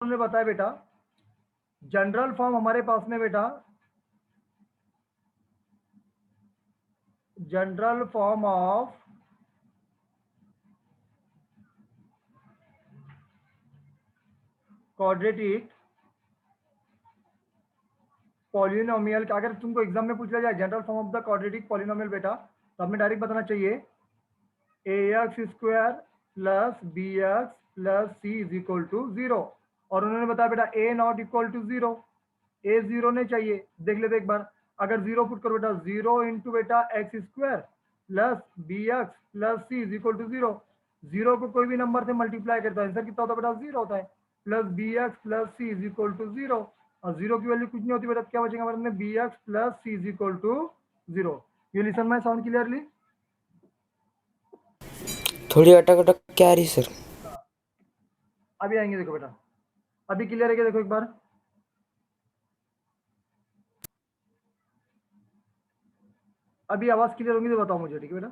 उन्होंने बताया बेटा जनरल फॉर्म हमारे पास में बेटा general form of quadratic polynomial. अगर तुमको एग्जाम में पूछ लिया जाए general form of the quadratic polynomial बेटा, तो हमें डायरेक्ट बताना चाहिए ax square plus B x plus C is equal to 0। और उन्होंने बताया बेटा a not equal to 0, a 0 नहीं चाहिए। देख लेते एक बार, अगर 0 पुट करो बेटा 0 इंटू बेटा X square plus B x plus C is equal to 0। 0 को कोई भी नंबर से मल्टीप्लाई करता है आंसर कितना होता है बेटा 0 होता है, plus B x plus C is equal to 0। और 0 की वैल्यू कुछ नहीं होती बेटा, क्या बचेगा हमारे में B x plus C is equal to 0। You listen my sound clearly? थोड़ी अटक अटक क्या आ रही सर? अभी आएंगे, देखो बेटा अभी क्लियर है क्या, देखो एक बार। अभी आवाज क्लियर होगी तो बताओ मुझे, ठीक है बेटा?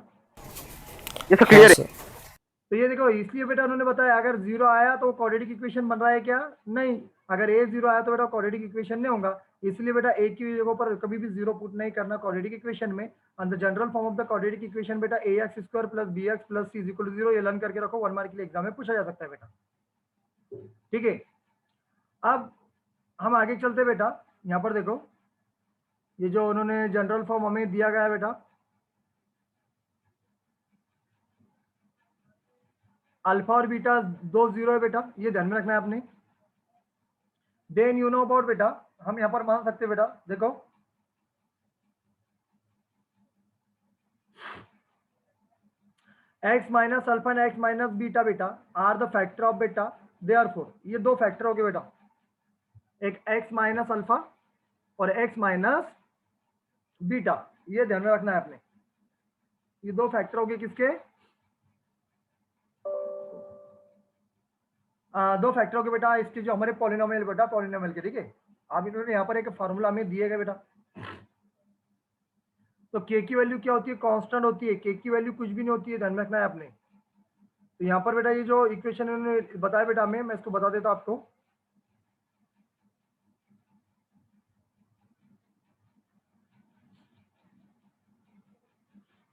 ये तो क्लियर है। सर तो ये देखो इसलिए बेटा उन्होंने बताया अगर 0 आया तो क्वाड्रेटिक इक्वेशन बन रहा है क्या? नहीं। अगर a 0 आया तो बेटा क्वाड्रेटिक इक्वेशन नहीं होगा, इसलिए बेटा a की जगह पर कभी भी 0 पुट नहीं करना क्वाड्रेटिक इक्वेशन में। And the general form of the quadratic equation बेटा ax square plus bx plus c is equal to 0। ये लर्न करके रखो, 1 मार्क के लिए एग्जाम में पूछा जा सकता है बेटा, ठीक है? अब हम आगे चलते बेटा, यहाँ पर देखो ये जो उन्होंने जनरल फॉर्म हमें दिया गया है बेटा, अल्फा और बीटा दो 0 है बेटा, ये ध्यान में रखना है आपने। देन यू नो अबाउट बेटा, हम यहाँ पर मान सकते बेटा, देखो x minus alpha and x minus beta बेटा आर द फैक्टर ऑफ बेटा देयरफॉर, ये दो फैक्टर हो गए बेटा, एक x माइनस अल्फा और x माइनस बीटा, ये ध्यान में रखना है आपने। ये दो फैक्टर हो गए किसके? दो फैक्टर हो गए बेटा इसके जो हमारे पॉलिनोमियल बेटा, पॉलिनोमियल के, ठीक है? अब इन्होंने यहाँ पर एक फॉर्मूला हमें दिए गए बेटा, तो k की वैल्यू क्या होती है? कांस्टेंट होती है, k की वैल्यू कुछ भी नहीं होती है, ध्यान में रखना है आपने। तो यहाँ पर बेटा ये जो इक्वेशन उन्होंने बताया बेटा हमें, मैं इसको बता देता आपको।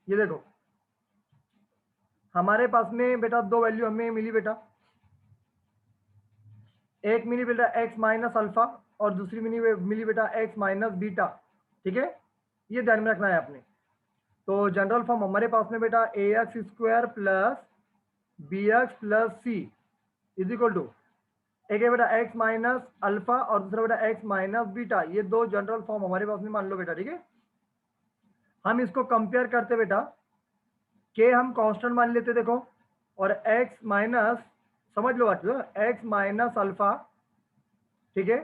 ये देखो हमारे पास में बेटा दो वैल्यू हमें मिली बेटा, एक मिली बेटा x माइनस अल्फा और दूसरी मिली बेटा x माइनस बीटा, ठीक है? ये ध्यान में रखना है आपने। तो जनरल फॉर्म हमारे पास में बेटा a x square plus B x plus C is equal to, एक है बेटा x माइनस अल्फा और दूसरा बेटा x माइनस बीटा, ये दो जनरल फॉर्म हमारे पास में मान लो बेटा, ठीक है? हम इसको कंपेयर करते बेटा, के हम कांस्टेंट मान लेते देखो, और x माइनस, समझ लो बात, x माइनस अल्फा, ठीक है,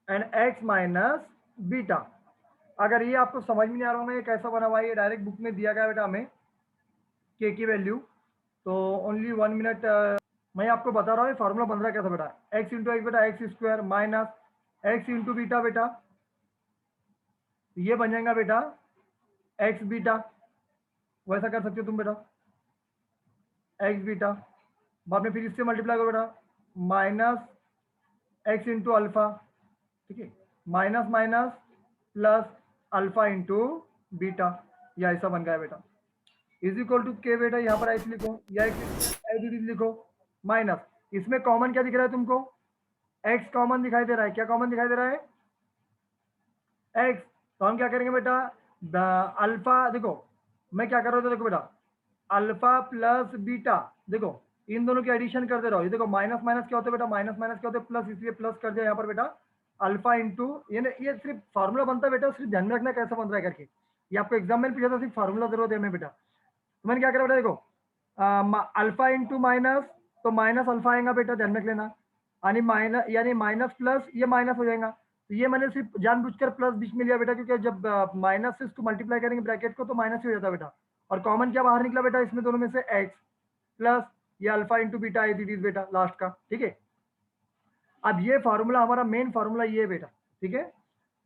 एंड x माइनस बीटा। अगर ये आपको समझ में नहीं आ रहा होगा ये कैसा बना हुआ है, ये डायरेक्ट बुक में दिया गया बेटा हमें के की वैल्यू। तो ओनली 1 मिनट, मैं आपको बता रहा हूँ फॉर्मूला बन रहा है कैसा बेटा, x इंटू एक्स बेटा X square minus x into beta बेटा, ये बन जाएगा बेटा x बीटा, वैसा कर सकते हो तुम बेटा x बीटा, बाद में फिर इससे मल्टीप्लाई करो बेटा माइनस x इंटू अल्फा, ठीक है, minus minus plus alpha into beta, या ऐसा बन गया बेटा, इज इक्वल टू के बेटा, यहाँ पर x लिखो या x लिखो माइनस, इसमें कॉमन क्या दिख रहा है तुमको? x कॉमन दिखाई दे रहा है, क्या कॉमन दिखाई दे रहा है? x। तो हम क्या करेंगे बेटा, अल्फा, देखो मैं क्या कर रहा था, देखो बेटा अल्फा प्लस बीटा, देखो इन दोनों की एडिशन करते रहो, ये देखो माइनस माइनस क्या होता है बेटा, माइनस माइनस क्या होता है प्लस, इसलिए प्लस कर दिया यहाँ पर बेटा अल्फा इंटू, ये सिर्फ फार्मूला बनता है बेटा, सिर्फ ध्यान में रखना कैसा बन रहा है करके, ये आपको एग्जाम में पूछा था, सिर्फ फार्मूला जरूरत है हमें बेटा। तो मैंने क्या करा बेटा, देखो अल्फा इंटू माइनस, तो माइनस अल्फा आएगा बेटा, ध्यान रख लेना, यानी माइनस, यानी माइनस प्लस ये माइनस हो जाएगा, तो ये मैंने सिर्फ जानबूझकर प्लस बीच में लिया बेटा, क्योंकि जब माइनस से इसको मल्टीप्लाई करेंगे ब्रैकेट को तो माइनस ही हो जाता है बेटा, और कॉमन क्या बाहर निकला बेटा इसमें दोनों में से x प्लस ये alpha into beta it is बेटा लास्ट का, ठीक है? अब ये फार्मूला हमारा मेन फार्मूला ये है बेटा, ठीक है?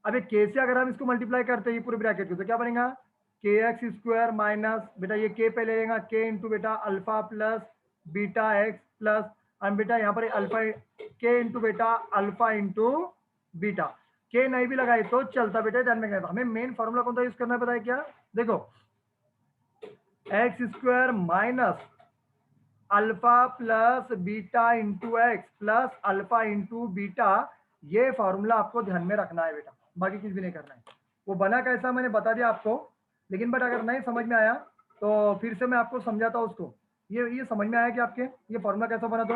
अब के से अगर हम इसको मल्टीप्लाई करते हैं पूरे ब्रैकेट को, तो क्या बनेगा के एक्स स्क्वायर माइनस बेटा ये के पहले लेगा के इंटू बेटा alpha plus beta x plus and बेटा यहाँ पर अल्फा के इंटू बेटा अल्फा इंटू बीटा, के नहीं भी लगाए तो चलता बेटा, ध्यान में रखना। हमें मेन फॉर्मूला कौन सा यूज करना है पता है क्या? देखो x square minus alpha plus beta into x plus alpha into beta, ये फॉर्मूला आपको ध्यान में रखना है बेटा, बाकी कुछ भी नहीं करना है। वो बना कैसा मैंने बता दिया आपको, लेकिन बट अगर नहीं समझ में आया तो फिर से मैं आपको समझाता हूँ उसको। ये समझ में आया कि आपके ये फॉर्मूला कैसा बना? तो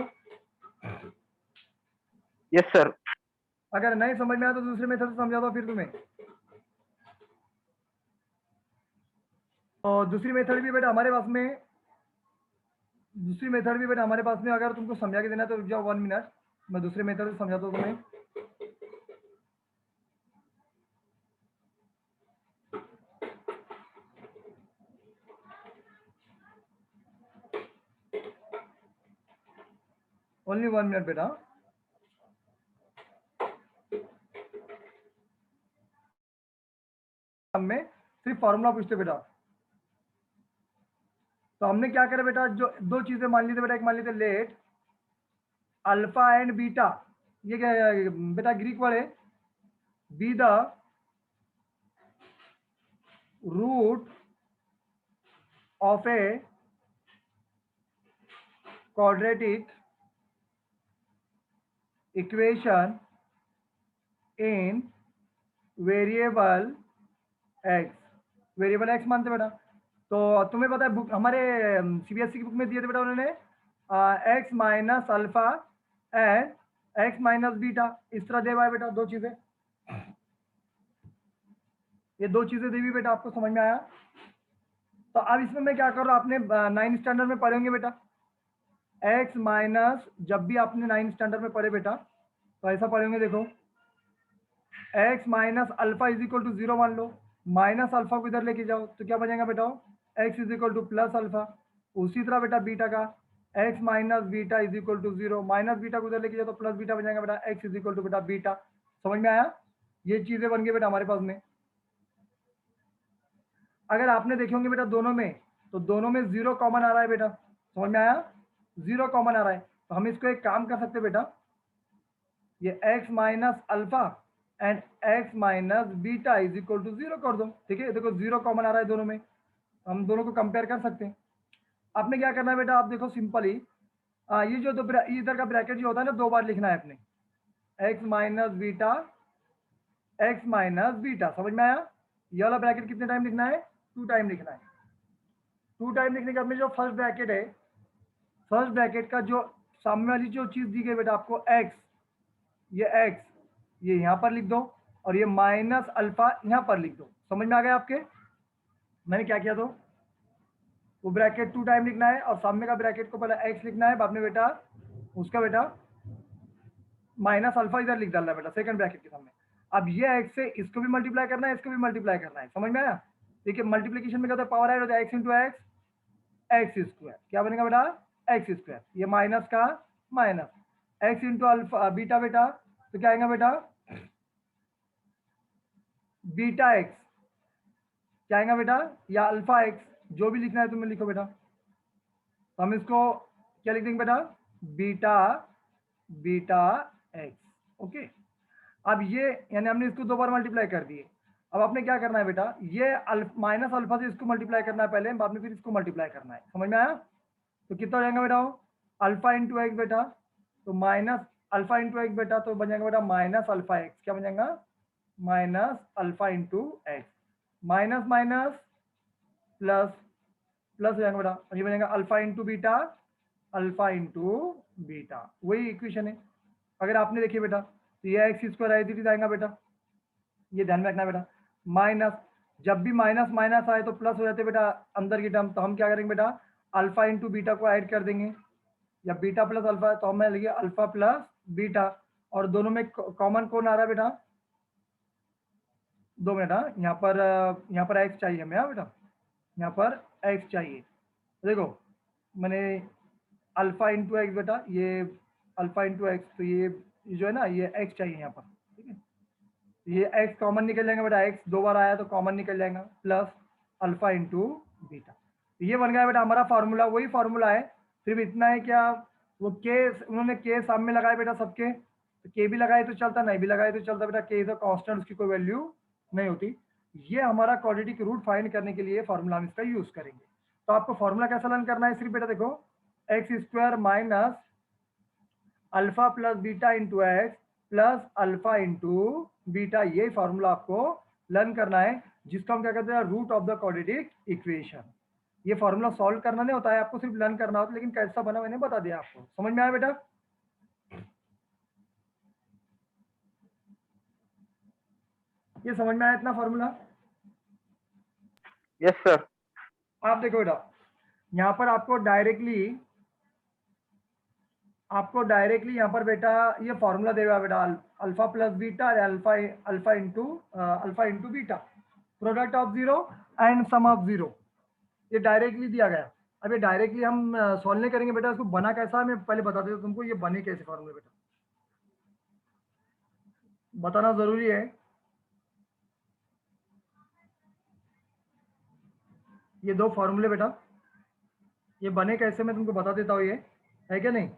यस सर। अगर नहीं समझ में आया तो दूसरे मेथड से समझाता हूँ फिर तुम्हें। और दूसरी मेथड भी बेटा हमारे पास में, अगर तुमको समझा के देना है तो रुक जाओ 1 मिनट, मैं दूसरे मेथड से समझाता हूँ तुम्हें। ओनली 1 मिनट बेटा। हमें सिर्फ फॉर्मूला पूछते बेटा, तो हमने क्या करा बेटा, जो दो चीजें मान ली थी बेटा, एक मान ली थी लेट अल्फा एंड बीटा, ये क्या है बेटा ग्रीक वर्ड है, be the root of a quadratic equation in variable x, variable x मानते बेटा। तो तुम्हें पता है बुक हमारे सीबीएसई की बुक में दिए थे बेटा उन्होंने x minus alpha and x minus beta, इस तरह दे हुआ है बेटा, दो चीजें, ये दो चीजें दी हुई बेटा, आपको समझ में आया? तो अब इसमें मैं क्या कर रहा हूँ, आपने 9th स्टैंडर्ड में पढ़े होंगे बेटा, एक्स माइनस, जब भी आपने 9th स्टैंडर्ड में पढ़े बेटा तो ऐसा पढ़ेंगे, देखो x minus alpha is equal to 0 मान लो, माइनस अल्फा को इधर लेके जाओ तो क्या बनेगा बेटा, x is equal to plus alpha. उसी तरह बेटा बीटा का x minus beta is equal to 0, minus beta को इधर लेके जाओ तो प्लस बीटा बन जाएगा बेटा, एक्स इज इक्वल टू बेटा बीटा। समझ में आया? ये चीजें बन गई बेटा हमारे पास में। अगर आपने देखे होंगे बेटा दोनों में, तो दोनों में 0 कॉमन आ रहा है बेटा, समझ में आया? 0 कॉमन आ रहा है, तो हम इसको एक काम कर सकते बेटा, ये x minus alpha and x minus beta is equal to 0 कर दो, ठीक है? देखो 0 कॉमन आ रहा है दोनों में, हम दोनों को कंपेयर कर सकते हैं। आपने क्या करना है बेटा, आप देखो सिंपली, ये जो इधर का ब्रैकेट जो होता है ना, दो बार लिखना है अपने, x minus beta, x minus beta, समझ में आया? ये वाला ब्रैकेट कितने टाइम लिखना है? 2 टाइम लिखना है। 2 टाइम लिखने के बाद में जो फर्स्ट ब्रैकेट है, फर्स्ट ब्रैकेट का जो सामने वाली जो चीज दी गई बेटा आपको x, ये x ये यहाँ पर लिख दो, और ये माइनस अल्फा यहाँ पर लिख दो। समझ में आ गया आपके? मैंने क्या किया, तो वो ब्रैकेट 2 टाइम लिखना है और सामने का ब्रैकेट को पहले x लिखना है, बाद में बेटा उसका बेटा माइनस अल्फा इधर लिख डालना है बेटा सेकंड ब्रैकेट के सामने। अब ये x से इसको भी मल्टीप्लाई करना है, इसको भी मल्टीप्लाई करना है। समझ में आया? देखिए मल्टीप्लीकेशन में क्या होता है, पावर ऐड होता है, x into x, x square, क्या बनेगा बेटा, एक्स स्क्वायर, ये माइनस का minus, x into alpha beta बेटा, तो क्या आएगा बेटा, बीटा एक्स, क्या आएगा बेटा, या अल्फा एक्स, जो भी लिखना है तुम्हें लिखो बेटा। तो हम इसको क्या लिख देंगे बेटा, बीटा बीटा एक्स, ओके। अब ये यानी हमने इसको 2 बार मल्टीप्लाई कर दिए। अब आपने क्या करना है बेटा, ये माइनस अल्फा से इसको मल्टीप्लाई करना है पहले, बाद में फिर इसको मल्टीप्लाई करना है। समझ में आया? तो कितना हो जाएगा बेटा, अल्फा इंटू एक्स बेटा, तो माइनस अल्फा इंटू एक्स बेटा, तो बन जाएगा बेटा माइनस अल्फा एक्स, क्या बन जाएगा, minus alpha into x, minus minus plus, plus हो जाएगा बेटा, ये बनेगा alpha into beta, alpha into beta, वही इक्वेशन है। अगर आपने देखिए बेटा, तो ये x square as it is आएगा बेटा, ये ध्यान में रखना बेटा। माइनस, जब भी माइनस माइनस आए तो प्लस हो जाते बेटा अंदर की टर्म, तो हम क्या करेंगे बेटा, अल्फा इंटू बीटा को ऐड कर देंगे, या बीटा प्लस अल्फा, तो हमें लगे अल्फा प्लस बीटा, और दोनों में कॉमन कौन आ रहा है बेटा, 2 मिनट, यहाँ पर एक्स चाहिए हमें, हाँ बेटा, यहाँ पर एक्स चाहिए। देखो मैंने अल्फा इंटू एक्स बेटा, ये अल्फा इंटू एक्स, तो ये जो है ना, ये एक्स चाहिए यहाँ पर, ठीक है? ये एक्स कॉमन निकल जाएगा बेटा, एक्स 2 बार आया तो कॉमन निकल जाएगा, प्लस अल्फा इंटू बीटा, ये बन गया बेटा हमारा फार्मूला। वही फार्मूला है, सिर्फ इतना है क्या, वो के उन्होंने के सामने लगाए बेटा सबके, तो के भी लगाए तो चलता, नहीं भी लगाए तो चलता बेटा, के इज अ कांस्टेंट, उसकी कोई वैल्यू नहीं होती। ये हमारा क्वाड्रेटिक रूट फाइंड करने के लिए फॉर्मूला हम इसका यूज करेंगे। तो आपको फॉर्मूला कैसा लर्न करना है, सिर्फ बेटा देखो x square minus alpha plus beta into x plus alpha into beta, ये फॉर्मूला आपको लर्न करना है, जिसको हम क्या कहते हैं, root of the quadratic equation. ये फॉर्मूला सॉल्व करना नहीं होता है, आपको सिर्फ लर्न करना होता है, लेकिन कैसा बना मैंने बता दिया आपको। समझ में आया बेटा? ये समझ में आया इतना फॉर्मूला? Yes sir. आप देखो बेटा, यहाँ पर आपको डायरेक्टली यहाँ पर बेटा ये फॉर्मूला देगा बेटा, alpha plus beta, alpha into beta, product of zero and sum of zero, ये डायरेक्टली दिया गया। अब ये डायरेक्टली हम सॉल्व नहीं करेंगे बेटा, इसको बना कैसा है मैं पहले बता देता हूँ तुमको, ये बने कैसे फॉर्मूले बेटा, बताना जरूरी है। ये दो फॉर्मूले बेटा, ये बने कैसे मैं तुमको बता देता हूँ, ये है क्या नहीं,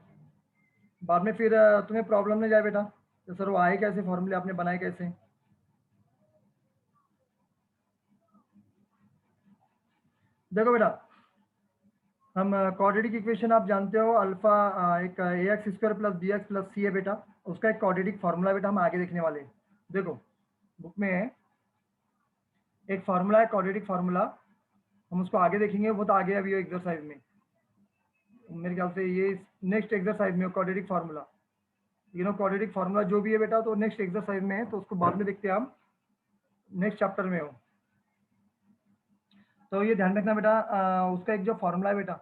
बाद में फिर तुम्हें प्रॉब्लम नहीं जाए बेटा, तो सर वो आए कैसे फॉर्मूले, आपने बनाए कैसे। देखो बेटा, हम क्वाड्रेटिक इक्वेशन आप जानते हो, अल्फा एक a x square plus B x plus c है बेटा, उसका एक क्वाड्रेटिक फार्मूला बेटा हम आगे देखने वाले हैं। देखो बुक में है एक फार्मूला है, क्वाड्रेटिक फार्मूला, हम उसको आगे देखेंगे, वो तो आगे अभी एक्सरसाइज में, मेरे ख्याल से ये नेक्स्ट एक्सरसाइज में क्वाड्रेटिक फार्मूला, क्वाड्रेटिक फार्मूला जो भी है बेटा, तो नेक्स्ट एक्सरसाइज में है, तो उसको बाद में देखते हैं हम, नेक्स्ट चैप्टर में हो। तो ये ध्यान रखना बेटा, उसका एक जो फार्मूला है बेटा,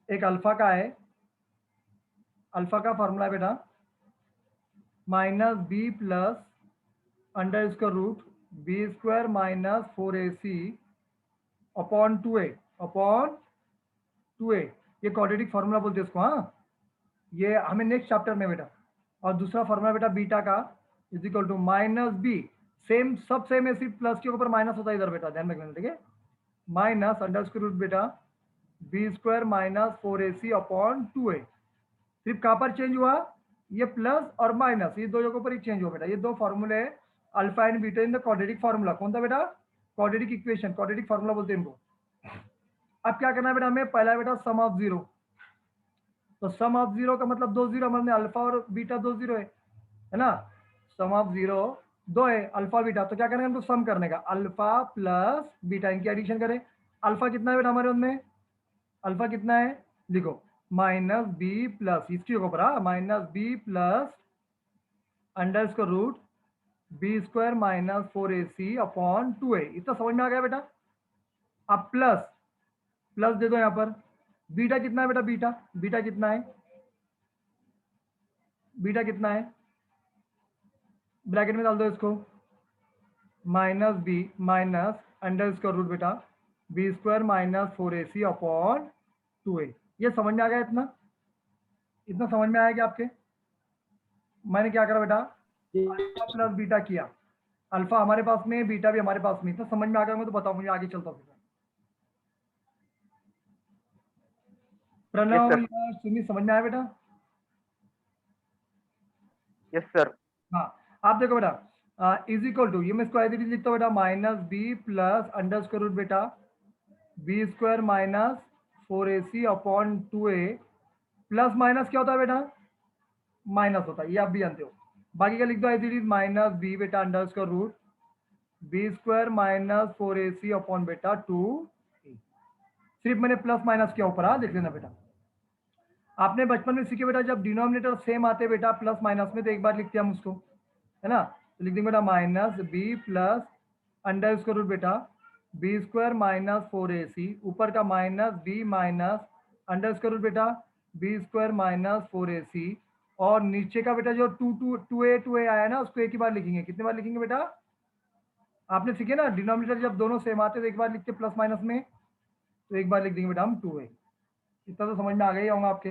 एक अल्फा का है, अल्फा का फार्मूला है बेटा minus b plus under square root b square minus 4ac upon 2a, ये क्वाड्रेटिक फार्मूला बोलते हैं इसको। हाँ, ये हमें नेक्स्ट चैप्टर में बेटा। और दूसरा फार्मूला बेटा बीटा का is equal to minus b, same सब सेम है, सिर्फ प्लस के ऊपर माइनस होता है इधर बेटा, ध्यान रखना, ठीक है, माइनस अंडर स्क्वायर रूट बेटा b square minus 4ac upon 2a, सिर्फ कहाँ पर चेंज हुआ, ये प्लस और माइनस, ये दो जगहों पर ही चेंज हुआ बेटा। ये दो फॉर्मूले alpha and beta in the quadratic formula, कौन था बेटा, क्वाड्रेटिक इक्वेशन, क्वाड्रेटिक फार्मूला बोलते हैं इनको। अब क्या करना है बेटा हमें, पहला बेटा सम ऑफ जीरो, तो सम ऑफ जीरो का मतलब दो जीरो, हमारे अल्फा और बीटा दो जीरो है ना, सम ऑफ जीरो दो है, अल्फा बीटा, तो क्या करेंगे हमको सम करने का, अल्फा प्लस बीटा, इनकी एडिशन करें। अल्फा कितना है बेटा हमारे उसमें, अल्फा कितना है, देखो माइनस बी प्लस, इसके ऊपर minus b plus under square root b square minus 4ac upon 2a, इतना समझ में आ गया बेटा। अब प्लस दे दो यहाँ पर, बीटा कितना है बेटा, बीटा कितना है, बीटा कितना है, ब्रैकेट में डाल दो इसको, minus b minus under square root बेटा b square minus 4ac upon 2a, ये समझ में आ गया, इतना समझ में आया कि आपके, मैंने क्या करा बेटा, अल्फा प्लस बीटा किया, अल्फा हमारे पास में, बीटा भी हमारे पास में, इतना समझ में आ गया, मैं तो बताओ, मुझे आगे चलता हूँ। प्रणव या सुनी समझ में आया बेटा? Yes sir. हाँ, आप देखो बेटा इज इक्वल टू, ये मैं इसको एज इट इज लिखता हूँ बेटा, minus b plus under square root बेटा b square minus 4ac upon 2a, plus minus क्या होता है बेटा, माइनस होता है, ये आप भी जानते हो। बाकी का लिख दो as it is, minus b बेटा under square root b square minus 4ac upon बेटा 2a, सिर्फ मैंने प्लस माइनस किया ऊपर, देख लेना बेटा। आपने बचपन में सीखे बेटा, जब डिनोमिनेटर सेम आते बेटा प्लस माइनस में, तो एक बार लिखते हैं हम उसको, है ना, तो लिख देंगे बेटा minus b plus under square root बेटा बी स्क्वायर माइनस 4ac, ऊपर का minus b minus under square root बेटा बी स्क्वायर माइनस 4ac, और नीचे का बेटा जो 2a आया ना, उसको एक ही बार लिखेंगे, कितने बार लिखेंगे बेटा, आपने सीखे ना, डिनोमिनेटर जब दोनों सेम आते तो एक बार लिखते प्लस माइनस में, तो एक बार लिख देंगे बेटा हम 2a, इतना तो समझ में आ गया ही होगा आपके।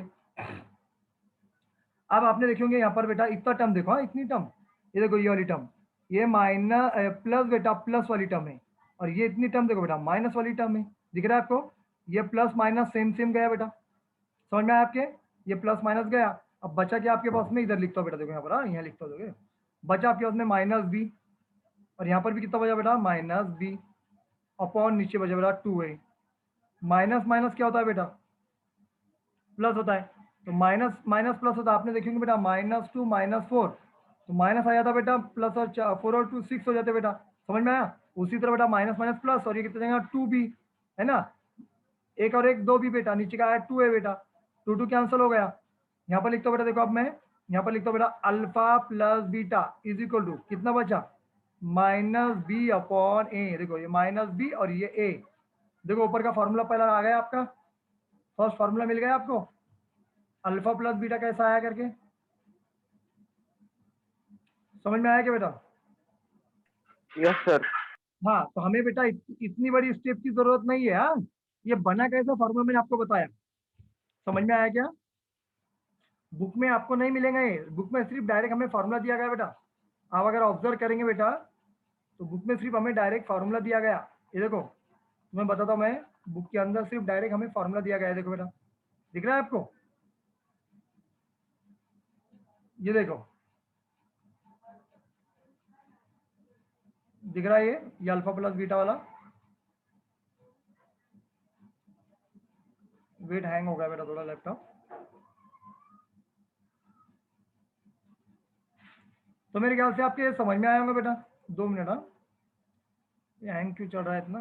अब आपने देखेंगे यहाँ पर बेटा इतना टर्म देखो, इतनी टर्म, ये देखो ये वाली टर्म, ये माइनस प्लस बेटा प्लस वाली टर्म है, और ये इतनी टर्म देखो बेटा माइनस वाली टर्म है, दिख रहा है आपको, ये प्लस माइनस सेम सेम गया बेटा, समझ में आया आपके? ये प्लस माइनस गया, अब बचा क्या आपके पास में, इधर लिखता हूँ बेटा, देखो यहाँ पर, यहाँ लिखता हूँ, देखो बचा आपके पास में माइनस बी, और यहाँ पर भी कितना बचा बेटा, माइनस बी अपॉन नीचे बचा बेटा 2a। माइनस माइनस क्या होता है बेटा, प्लस होता है, तो माइनस माइनस प्लस होता है, आपने देखेंगे बेटा -2 -4, तो माइनस आ जाता बेटा, प्लस और 4 और 2 6 हो जाते बेटा, समझ में आया? उसी तरह बेटा माइनस माइनस प्लस, और ये कितना जाएगा 2b, है ना, एक और एक 2b बेटा, नीचे का आया 2a बेटा, 2 कैंसिल हो गया। यहाँ पर लिखता हूँ बेटा, देखो अब मैं यहाँ पर लिखता हूँ बेटा alpha plus beta is equal to कितना बचा, -b अपॉन a। देखो ये -b और ये a, देखो ऊपर का फॉर्मूला पहला आ गया आपका, फर्स्ट फॉर्मूला मिल गया आपको, अल्फा प्लस बीटा कैसा आया करके, समझ में आया क्या बेटा? Yes sir. हाँ, तो हमें बेटा इतनी बड़ी स्टेप की जरूरत नहीं है। हाँ, ये बना कैसा फॉर्मूला मैंने आपको बताया, समझ में आया क्या? बुक में आपको नहीं मिलेगा ये, बुक में सिर्फ डायरेक्ट हमें फॉर्मूला दिया गया बेटा, आप अगर ऑब्जर्व करेंगे बेटा तो बुक में सिर्फ हमें डायरेक्ट फार्मूला दिया गया। ये देखो मैं बताता हूँ, मैं बुक के अंदर सिर्फ डायरेक्ट हमें फार्मूला दिया गया है, देखो बेटा दिख रहा है आपको, ये देखो दिख रहा है, ये अल्फा प्लस बीटा वाला, वेट हैंग हो गया बेटा थोड़ा लैपटॉप, तो मेरे ख्याल से आपके समझ में आया होगा बेटा। 2 मिनट, हाँ, ये हैंग क्यों चल रहा है इतना।